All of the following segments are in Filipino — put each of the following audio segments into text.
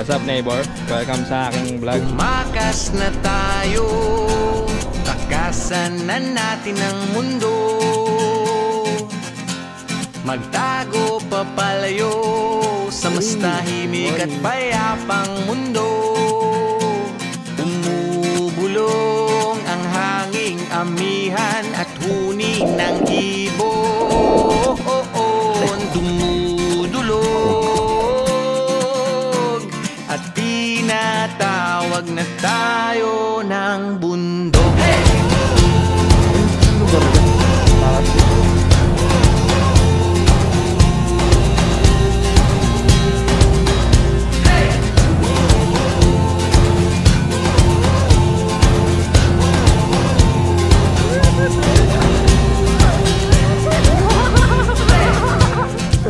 What's up neighbor? Welcome sa aking vlog. Tumakas na tayo, takasan na natin ang mundo. Magtago papalayo sa mas tahimik at payapang mundo. Umubulong ang hanging amihan at huni ng ibon. Dumudulog at tinatawag na tayo ng bundok.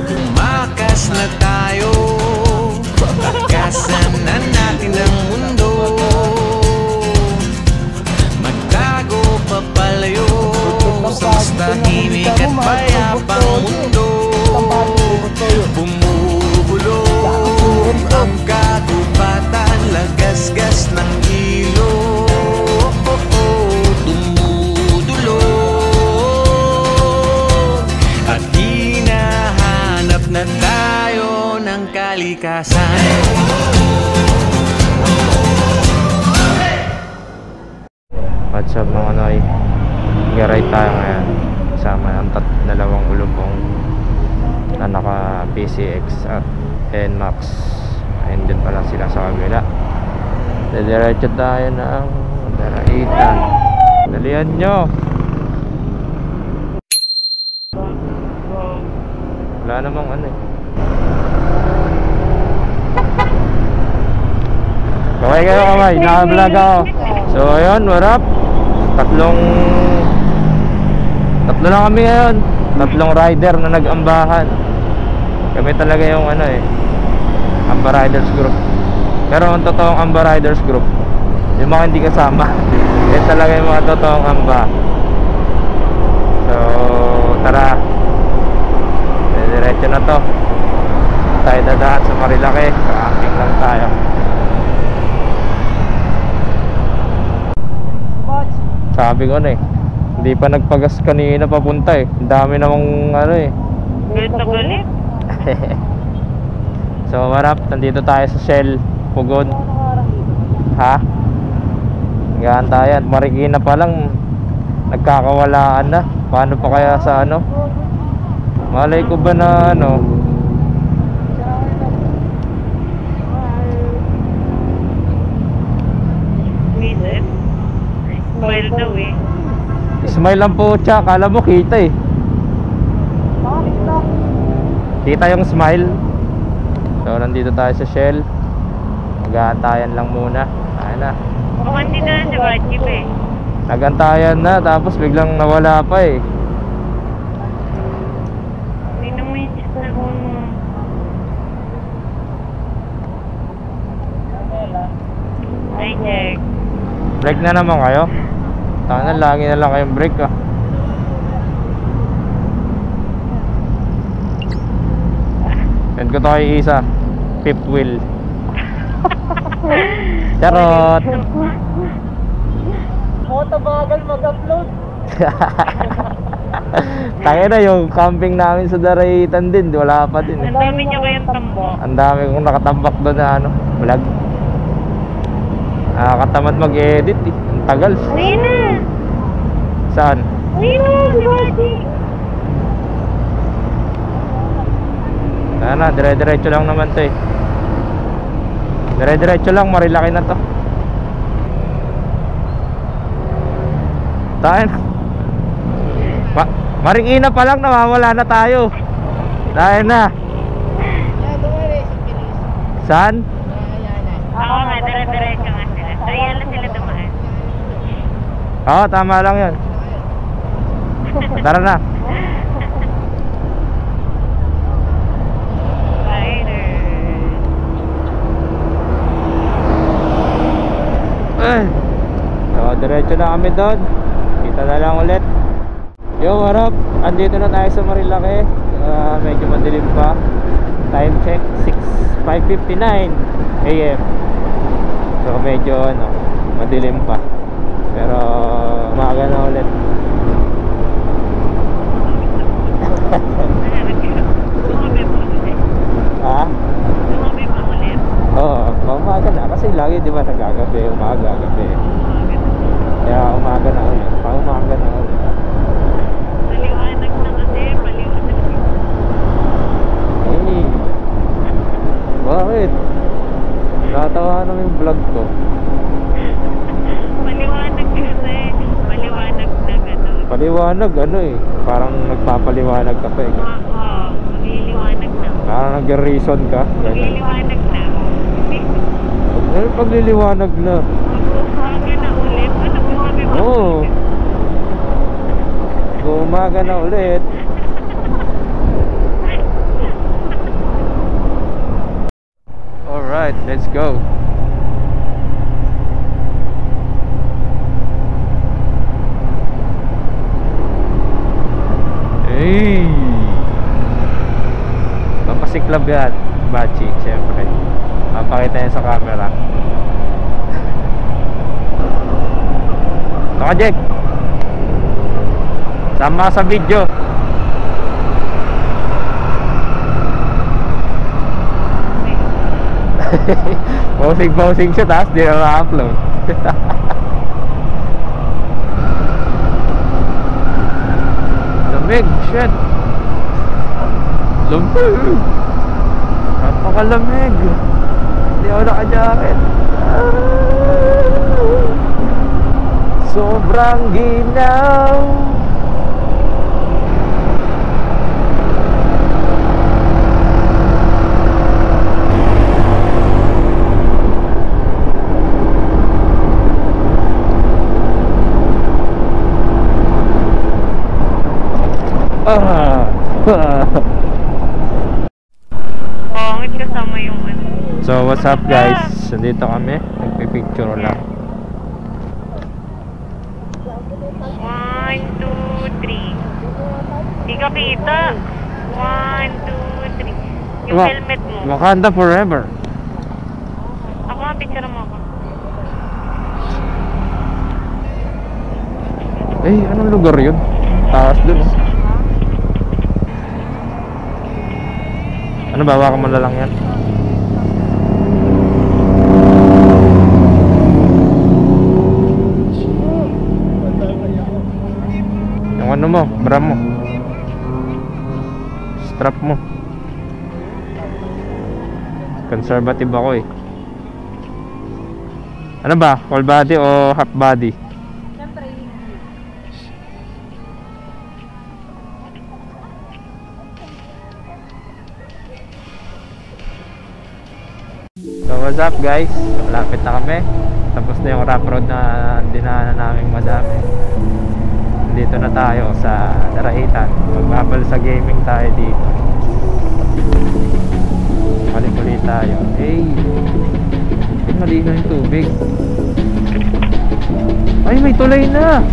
Tumakas na tayo, takasan na natin ang mundo. Magtago papalayo sa mas tahimik at payapang mundo. Bumubulong ang kagubatan, lagasgas ng ilog. Dumudulog at hinahanap na tayo ng kalikasan. What's up mga noy? Garay tayo ngayon. Kasama ng dalawang ulubong na naka PCX at NMAX. Ayun din pala sila sa kabila. Diretso tayo ng Daraitan. Dalihan nyo! Wala namang ano eh. Okay kayo kamay, naka-vlog ako. So ayun, what up? Tatlo lang kami ngayon. Tatlong rider na nag-ambahan. Kami talaga yung ano eh, Amba Riders Group. Pero ang totoong Amba Riders Group, yung mga hindi kasama, yan talaga yung mga totoong Amba. So tara, diretso na to. Tayo dadaan sa Marilake. Camping lang tayo. Sabi ko na eh, hindi pa nagpagas kanina papunta eh. Ang dami namang ano eh. Galit. So what up, nandito tayo sa Shell Pugon. Ha? Gaan tayo at Marikina pa lang nagkakawalaan na. Paano pa kaya sa ano? Malay ko ba na ano? Visit? Smile daw eh. Smile lang po siya, kala mo kita eh. Kita yung smile. So nandito tayo sa Shell. Mag-aantayan lang muna. Ayun na. Mukhang hindi na si Barkip eh. Nag-antayan na tapos biglang nawala pa eh. Hindi mo yung cellphone mo. Ay, check. Break na naman kayo. Tanga na, lagi na lang kayong break ah. Send ko to kay Isa. Fifth wheel. Charot. Bagal mag-upload. Tangin na yung camping namin sa Daraitan din. Wala pa din eh. Ang dami niya kayang tambo. Ang dami kong nakatambak doon na ano, vlog. Nakakatamad mag-edit eh. Ang tagal. Ayun na. Saan? Ayun na, si Barkip. Na, dire-diretso lang naman to eh. Dire-diretso lang, Marilaki na to. Tayo na. Marikina pa lang, nawawala na tayo. Tayo na. Saan? Oo nga, dire-diretso nga sila. So, ayan lang sila dumaan. Oo, tama lang yun. Tara na. So diretso na kami doon. Kita na lang ulit. Yo, what up? Andito na tayo sa Marilake. Medyo madilim pa. Time check 5:59. AM. So medyo ano, madilim pa. Pero umaga na ulit. Ha? Oo, umaga na. Kasi lagi di ba nagagabi, umaga, gabi. Kaya umaga na ulit. Umaga na ulit. Maliwanag na kasi, maliwanag. Eh, bakit? Natawa naman yung vlog ko. Maliwanag kasi, maliwanag na gano'n. Paliwanag ano eh. Parang nagpapaliwanag ka pa eh. Oo, magliliwanag na. Parang nag-reason ka. Magliliwanag na. Ano pagliliwanag na? Mag-umaga na ulit. Ano, umaga na Oo. ulit. Umaga na ulit. Alright, let's go. Hey! Papasiklab yan, Bachi, syempre. Papakita niya sa camera. Ito ka, Jack. Sama ka sa video. Posing siya, tapos di na ma-upload. Lamig, shit. Lamig. Napakalamig. Hindi ako naka-jacket. Sobrang ginaw. Pangit kasama yung ano. So what's up guys? Nandito kami, nagpipicture lang. 1, 2, 3. Di ka kita. 1, 2, 3. Yung helmet mo. Wakanda forever. Ako nga, picture mo ako. Eh, anong lugar yun? Taas dun oh. Ano ba? Baka mo lang yan. Yung ano mo, bra mo, strap mo. Conservative ako eh. Ano ba? Full body o half body? So what's up guys? Malapit na kami. Tapos na yung rough road na dinaanan naming madami. Dito na tayo sa Daraitan. Magbabal sa gaming tayo dito. Mali-mali tayo. Hey! Malino yung tubig. Ay, may tulay na!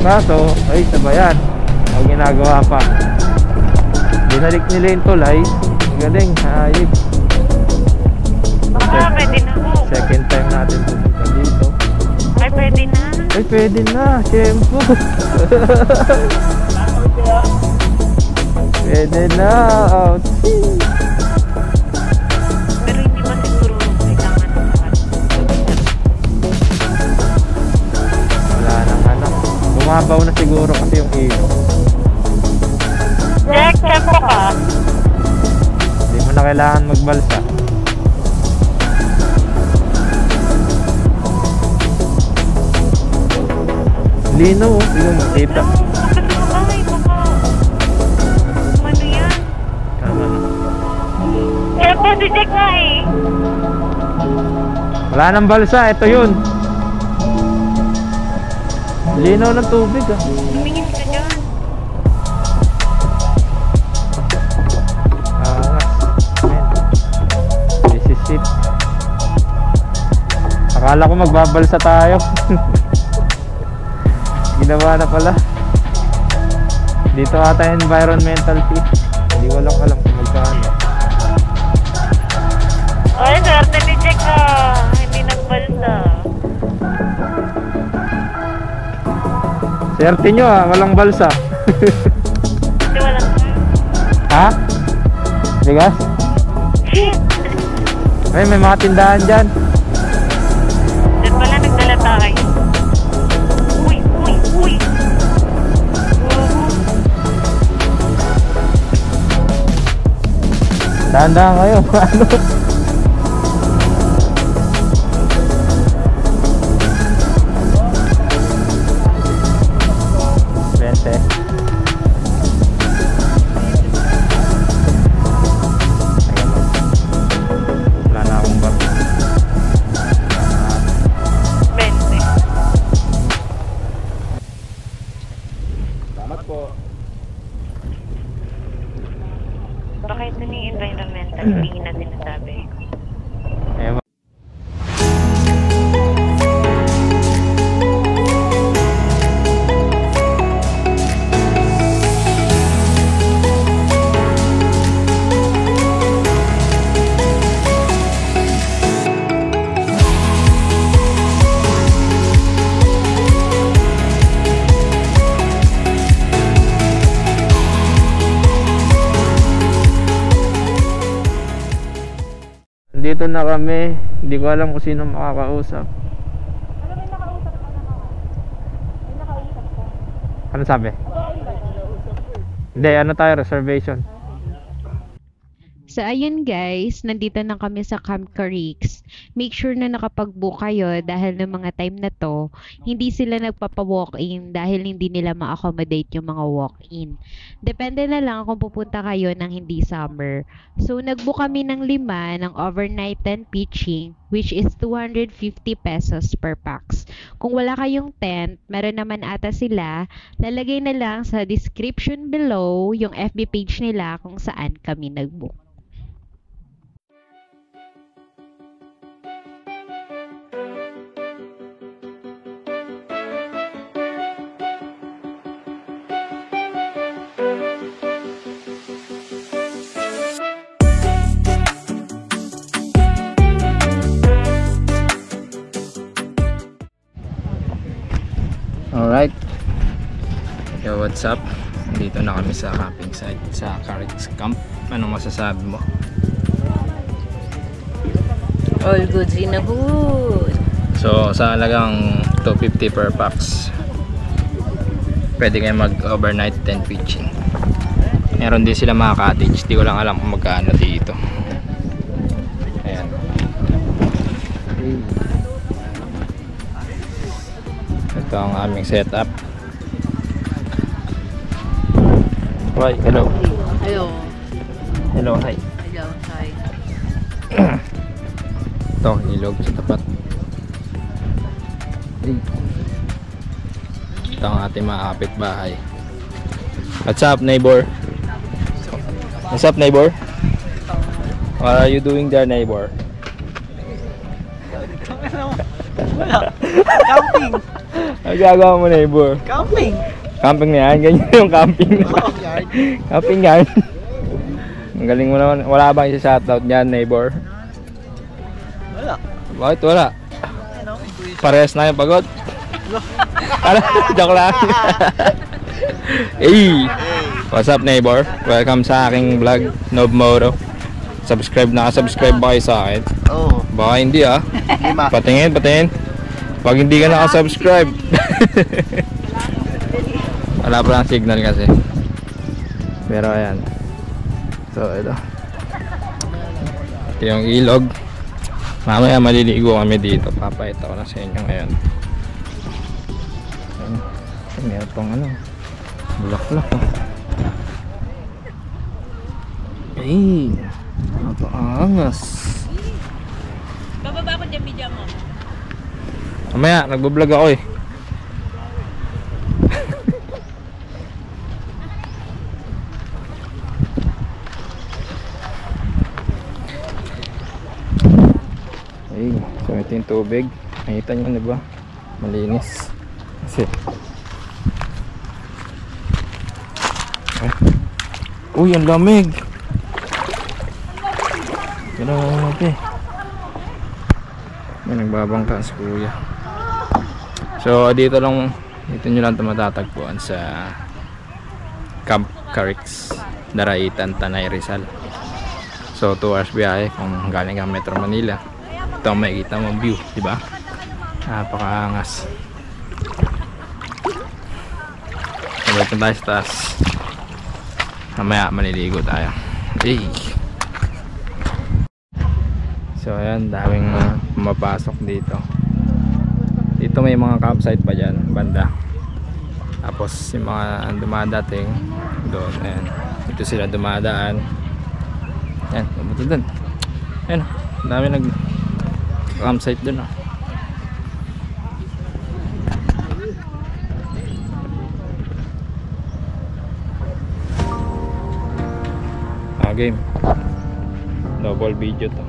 Kaso, ay sabayan. Ang ginagawa pa. Binalik nila yung tulay. Galing, hayip. Pwede na ako. Second time natin pumunta dito. Ay, pwede na. Ay, pwede na. Siyempre. Pwede na. Ouchie. Pero hindi ba siguro kailangan naman? Wala nang ano. Bumabaw na siguro kasi yung ilo. Jack, tempo ka. Hindi mo na kailangan magbalsa. Lino, hindi mo makita. Ay, baka. Ano yan? Tama na. Tempo si Jack nga eh. Wala nang balsa, ito yun. Linaw ng tubig ah. Tumingin ka dyan. This is it. Akala ko magbabalsa tayo. Ginawa na pala. Dito ata environmental fee. Hindi ko lang alam kung magkano. Ay, Swerte ni Jack hindi nagbalsa. Swerte nyo walang balsa. Hindi walang... Ha? Bigas? Shit! Ay, may mga tindahan dyan. Diyan pala nagdala tayo. Uy! Uy! Uy! Dahan-dahan kayo. Ano? Bente. Wala na akong bag. 20. Salamat po. Baka ito ni environmental, hindi na sinasabi. Ewan. Dito na kami, hindi ko alam kung sino makakausap. Ano may nakausap ka na mga? May nakausap ko. Ano sabi? Hindi, ano tayo, reservation. So ayun guys, nandito na kami sa Camp Carriques. Make sure na nakapag-book kayo dahil ng mga time na to, hindi sila nagpapa-walk-in dahil hindi nila ma-accommodate yung mga walk-in. Depende na lang kung pupunta kayo ng hindi summer. So nag-book kami ng 5 ng overnight tent pitching, which is 250 pesos per pax. Kung wala kayong tent, meron naman ata sila, lalagay na lang sa description below yung FB page nila kung saan kami nag-book. Alright. Yo, what's up? Dito na kami sa camping site sa Carriques Camp. Anong masasabi mo? All goods in a hood. So, sa halagang 250 per pax, pwede kayo mag-overnight tent pitching. Meron din sila mga cottage. Di ko lang alam kung magkano dito. Ayan. Ito ang aming setup. Hi, hello. Hello. Hello, hi. Hello. Hi. Ito, ilog sa tapat. Ito ang ating mga kapitbahay. What's up, neighbor? What's up, neighbor? What are you doing there, neighbor? Camping! Ano gagawa mo, neighbor? Camping! Camping na yan? Ganyan yung camping. Camping yan. Ang galing mo naman. Wala bang isa-shoutout dyan, neighbor? Wala. Bakit wala? Parehas na yung pagod. Joke lang. Hey! What's up, neighbor? Welcome sa aking vlog, Nob Moro. Subscribe na, subscribe ba kayo sa akin? Oo. Baka hindi ah. 5. Patingin, patingin. Pag hindi ka naka-subscribe. Wala pa lang signal kasi. Pero ayan. So ito. Ito yung ilog. Mamaya maliligo kami dito. Papakita ko na sa inyo ngayon. Ayan. Meron pang ano. Bulaklak oh. Ay. Napaangas. Bababa ko dyan, video mo. Mamaya, nagbablog ako eh. Ay, so ito yung tubig. Nakita nyo na ba? Malinis. Kasi uy, ang lamig. Grabe. May nagbabangka si kuya. So dito nyo lang ito matatagpuan sa Camp Carrix, Daraitan, Tanay, Rizal. So 2 hours biyahe kung galing ka Metro Manila. Ito ang makikita mong view, diba? Napakaangas. Sabay pa tayo sa taas. Mamaya maliligo tayo. Hey. So ayan, daming pumapasok dito. Dito may mga campsite pa dyan, banda. Tapos yung mga dumadating doon, ayan. Dito sila dumadaan. Ayan, mabuto doon. Ayan, dami nag campsite doon. Game. Double video to.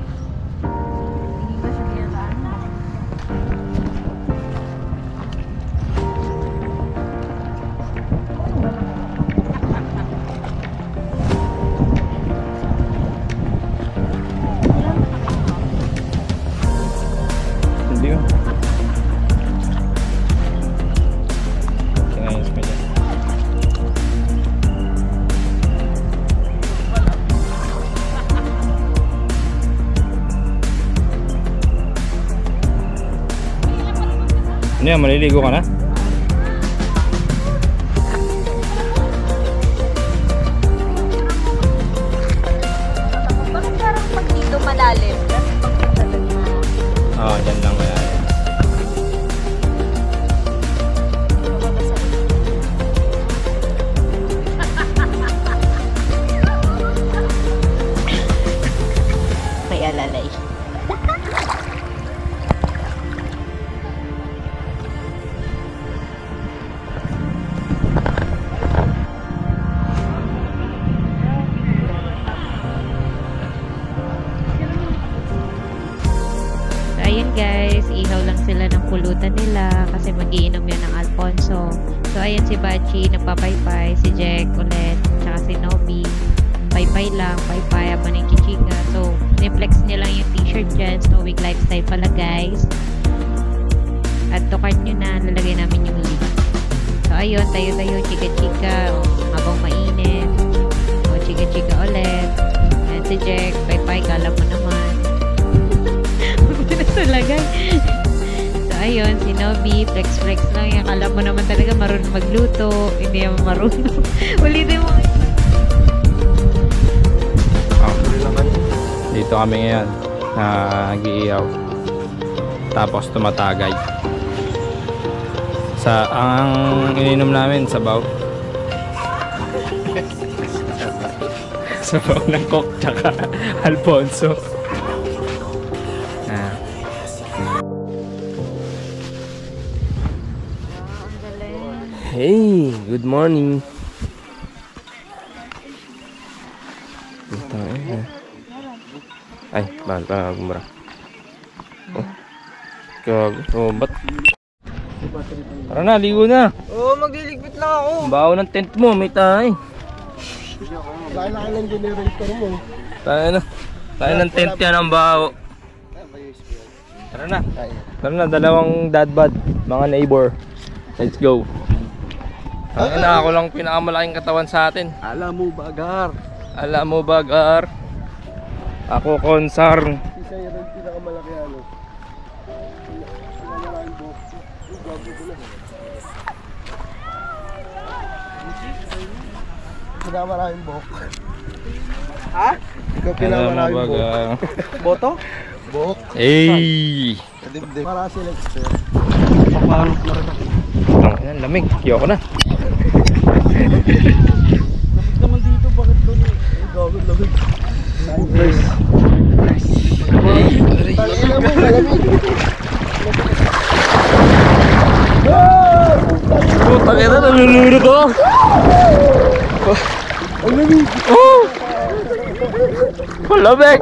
Hindi ko. Sinayos ko dyan. Ano yan, maliligo ka na? Bakit parang pag dito malalim? Oo, dyan lang malalim. May alalay. Ayun guys, ihaw lang sila ng pulutan nila kasi magiinom yan ng Alfonso. So ayun si Bachi, nagpapaypay, si Jack ulit, tsaka si Nobby. Paypay lang, paypay, habang ng Kichika. So, niflex niya lang yung t-shirt dyan. Stoic lifestyle pala guys. At tukan nyo na, lalagay namin yung link. So ayun, tayo-tayo, chika-chika, habang mainit. O, chika-chika ulit. Ayan si Jack, paypay, kala mo naman. Talaga. So ayun, si Nobby, flex lang yan. Kala mo naman talaga marunong magluto. Hindi naman marunong. Ulitin mo. Dito kami ngayon, nag-iiyaw. Tapos tumatagay. Ang ininom namin, sabaw. Sabaw ng Coke tsaka Alfonso. Hey, good morning. Ay, bahal pa gumara. Oh. Ba't? Tara na, ligo na. Oo, magliligpit lang ako. Baho ng tent mo, may tayo. Laki-laki ng generator mo. Tayo ng tent yan ang baho. Tara na. Tara na, dalawang dad bod, mga neighbor. Let's go. Ako lang pinakamalaking katawan sa atin. Alam mo, bagar. Alam mo, bagar. Ako, konsarn. Isa yun ang pinakamalaki ano. Pinakamaraming box. Pinakamaraming box. Ha? Ikaw pinakamaraming box. Boto? Box. Hey! Para sila expert. Papalok na rin ako. Ang lamig. Kiyoko na. Lapit naman dito, bakit doon eh? Ay, gawin lamig. Nice. Tangina mo, malamig. Putang ina, nalulunod ako. Ang lamig. Oh! Malamig.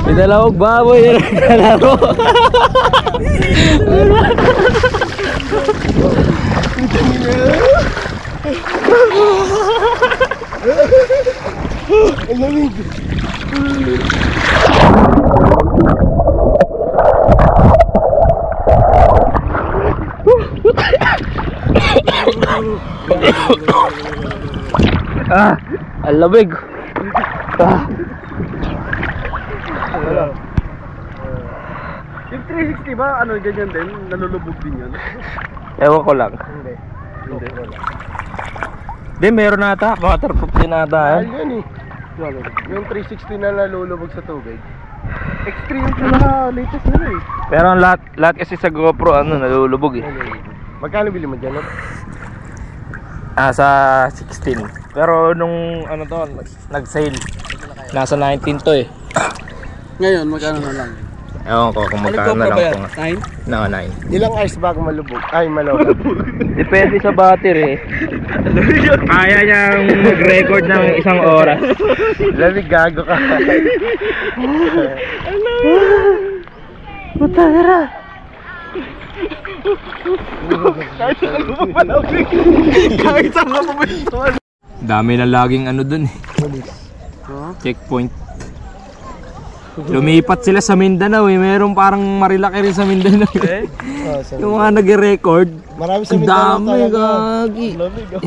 May dalawang baboy na naglalaro. Ang lamig. Ang lamig. Yung 360 ba, ano, ganyan din? Nalulubog din yun? Ewan ko lang. Hindi. Hindi, wala. Di, meron nata. Waterproof din nata. Mahal yun eh. Yung 360 na nalulubog sa tubig. Extreme yung pinaka-latest nila eh. Pero ang lahat kasi sa GoPro, ano, nalulubog eh. Magkano bili mo dyan? Sa 16. Pero nung ano to, nag-sale. Nasa 19 to eh. Ngayon, magkano na lang? Ewan ko kung magkano na lang po. 9? No, 9. Ilang hours bago malubog? Ay, malubog. Depende sa battery eh. Kaya niyang mag-record ng isang oras. Lamig, gago ka. Putara! Kahit saan mo papalawin. Kahit saan mo papalawin. Dami na laging ano dun eh. Checkpoint. Lumipat sila sa Mindanao eh. Meron parang Marilaki rin sa Mindanao eh. Yung mga nag-record. Marami sa Ang Mindanao dami, talaga. gagi. Lamig oh.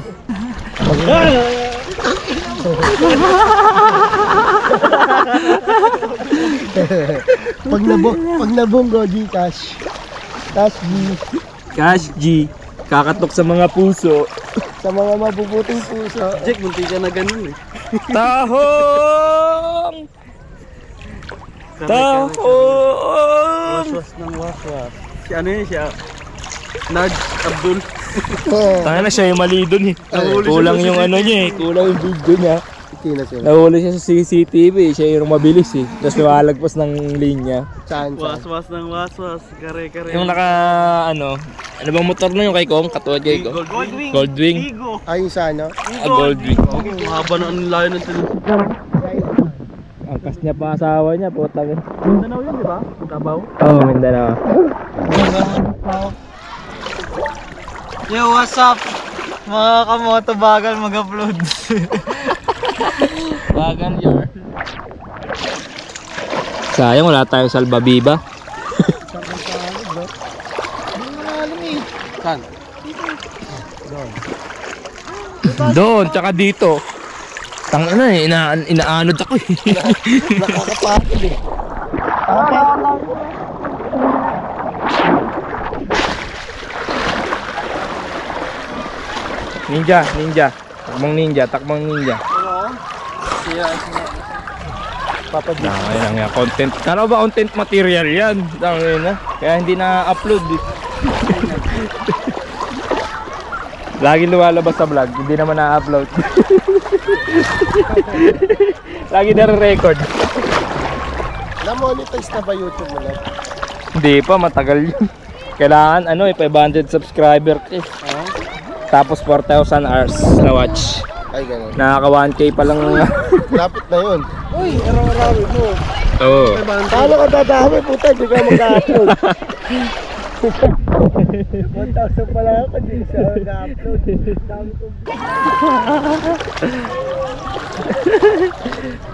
Pag nabunggo, Gcash. Cash G. Cash G. Kakatok sa mga puso. Sa mga mabubuting puso. Jack, munti ka na ganun eh. Tahong! Tahong! Waswas ng waswas. Si ano yun siya? Naj Abdul. Tanga na siya yung mali dun eh. Kulang yung ano niya eh. Kulang yung video niya. Tina siya. Nahuli siya sa CCTV. Siya yung mabilis eh. Tapos lumalagpas ng linya. Saan? Waswas ng waswas. Kare-kare. Yung naka ano bang motor na yung kay Kong? Katulad kay Kong? Goldwing. Goldwing. Igo. Ay, sa ano? Goldwing. Mahaba na ang layo ng television. Ang kas niya pa asawa niya. Putang ina. Mindanao yun, di ba? Tabaw. Oo, Mindanao. Yo, what's up? Mga kamoto bagal mag-upload. Bagan yun. Sayang wala tayong salbabiba. Saan? Doon, tsaka dito. Tangina eh, inaanod ako eh. Nakakapagod eh. Ninja. Takbang ninja. Papadito. Ayun nga, content. Ano ba content material yan? Tangina. Kaya hindi na-upload eh. Lagi lumalabas sa vlog, hindi naman na-upload. Lagi na-record. Na-monetize na ba YouTube mo lang? Hindi pa, matagal yun. Kailangan 500 subscriber eh. Tapos 4,000 hours na watch. Ay, ganun. Nakaka 1K pa lang. Lapit na yun. Uy, araw-araw mo. Oo. Paano ka dadami? Puta, hindi ka mag-upload. 1,000 pala ako, hindi siya mag-upload. Dami ko.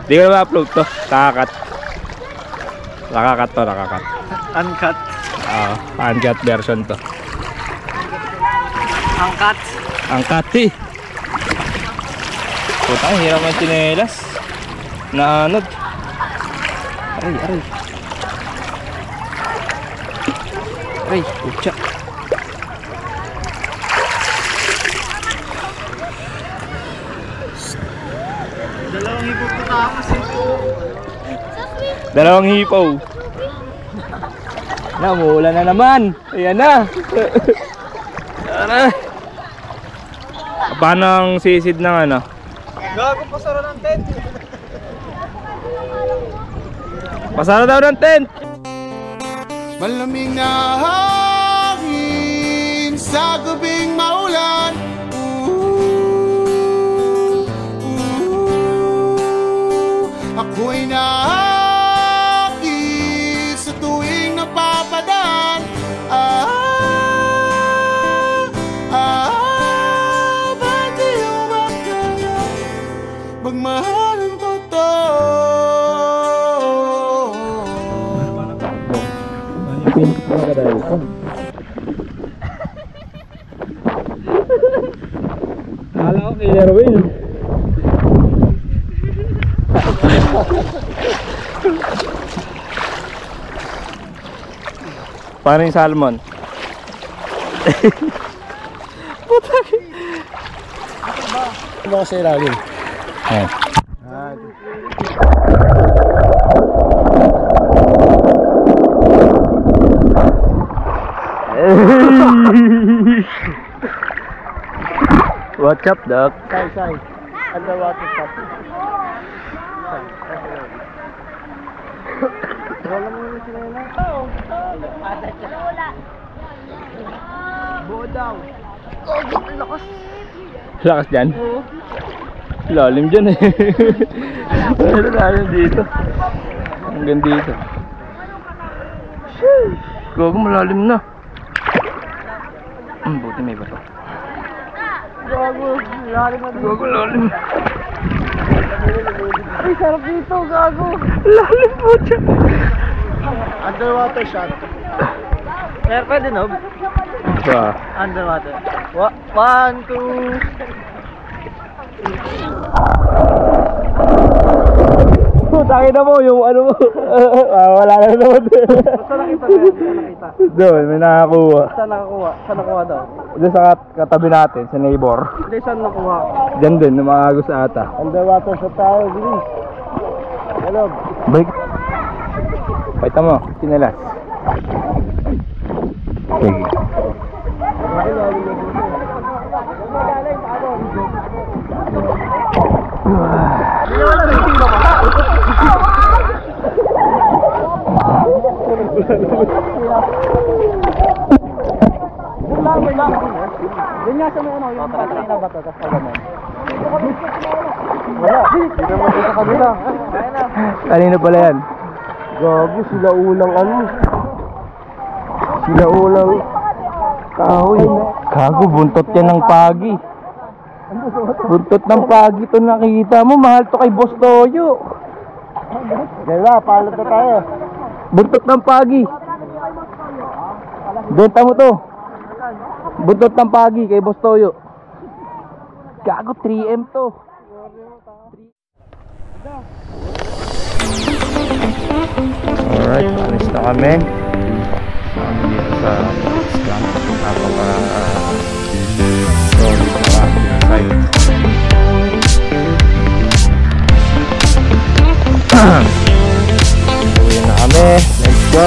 Hindi ko na ma-upload to. Nakakat. Nakakat. Uncut. Oo, uncut version to. Angkat. Angkat eh. Putang, hirap ng tsinelas. Naanod. Aray. Aray, putya. Dalawang hippopotamus ito. Dalawang hipaw. Namulan na naman. Ayan na. Tara. Paano ang sisid ng ano? Gago pa sara ng tent. Pasara daw ng tent. Malamig na hangin sa gabing maulan. Ako'y naakit sa tuwing napapadaan. Mga kadal. Kala ko killer whale. Paano yung salmon? Putang. Ano kasi ilalim? Ayan. What's up, Doc? Say. Underwater stop. Wala mo yung sinena. Buo daw. Lakas dyan? Lalim dyan eh. Lalim dito. Hanggang dito. Gogo, malalim na. Buti may bato. Gago, lalim na dito. Gogo, lalim. Ay, sarap dito, gago. Lalim po dyan. Underwater shot. Pero pwede no? Ba? Underwater. 1, 2. Putangin na mo yung ano mo. Wala na naman. Saan nakita na yan? Saan nakita? Doon, may nakakuha. Saan nakakuha? Saan nakuha daw? Doon sa katabi natin, sa neighbor. Hindi, saan nakuha? Diyan din, ng mga agos ata. Underwater shot tayo, bilis. Hello. Balik. Paita mo, sinalas. Sige. Yun nga sa may ano, yung kanina ba ito, tapos pa ganun. Wala, hindi naman dito sa kabila. Kanino pala yan? Gago, sila unang ano. Sila unang kahoy. Gago, buntot yan ng pagi. Buntot ng pagi to nakita mo. Mahal to kay Boss Toyo. Gala, paalat na tayo. Buntot ng pagi. Benta mo to. Buntot ng pagi kay Boss Toyo. Gago, 3M to. Alright, alis na kami. Dito sa scam. Solid na site. Uwi na kami. Let's go.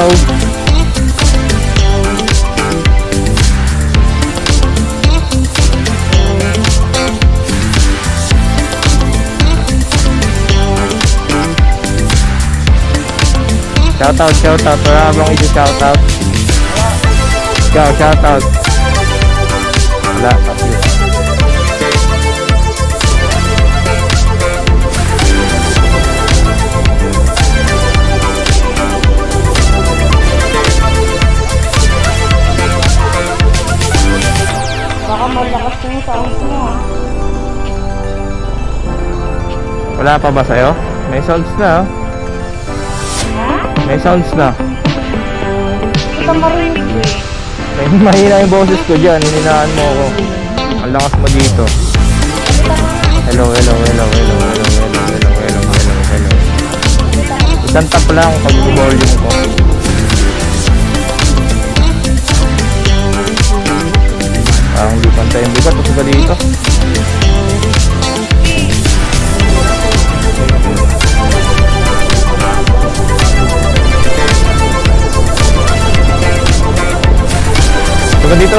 Shoutout. Wala bang i-shoutout? Ikaw, shoutout. Wala, kasi. Baka malakas yung sound mo. Wala pa ba sa'yo? May sounds na, oh. May sounds na. Ito marinig eh. May mahina yung boses ko dyan. Hininaan mo ako. Ang lakas mo dito. Hello. Isang tap lang pag volume ko. Parang hindi pantay yung bigat. Tapos ba dito? Ito dito.